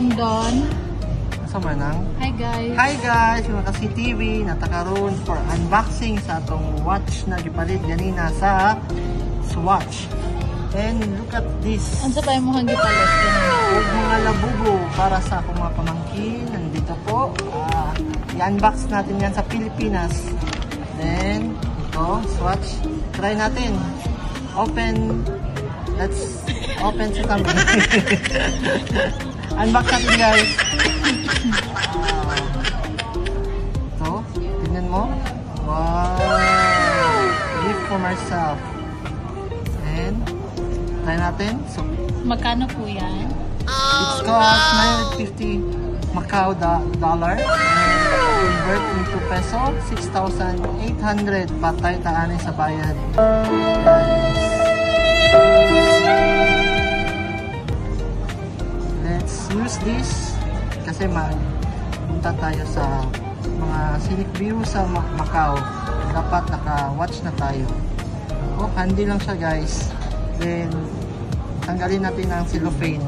atong Don. Sama nang. Hi guys. Hi guys, mga ka-CTV, natakaroon for unboxing sa atong watch na gipalit ganina sa Swatch. And look at this. Ano sa tayo mo hanggi palit? Huwag mga labubo para sa akong mga pamangkin. Nandito po. I-unbox natin yan sa Pilipinas. Then, ito, Swatch. Try natin. Open. Let's open sa kami. Unbox natin guys. Ito, tingnan mo. Wow! Gift for myself. And, try natin. So, Magkano po yan? it's cost 950 Macau dollar. And convert into peso, 6,800. Patay taanay sa bayad. Let's use this kasi punta tayo sa mga scenic view sa Macau. Dapat naka-watch na tayo. Oh, handy lang siya guys. Then tanggalin natin ang cellophane.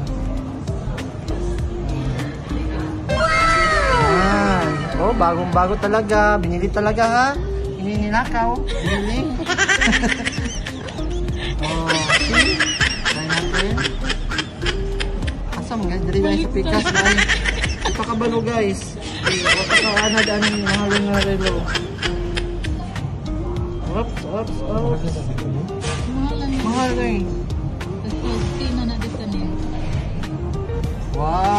Yan. Oh, bagong-bago talaga. Binili talaga ha. Hindi ninakaw. Binili. Oh, see? Try natin. Asam nga, dali na sa pikas na. Ito ka ba no guys? Wata ka anad ang mahaling nga relo. Oops, oops, oops. Mahal na eh. Sino na dito niya? Wow!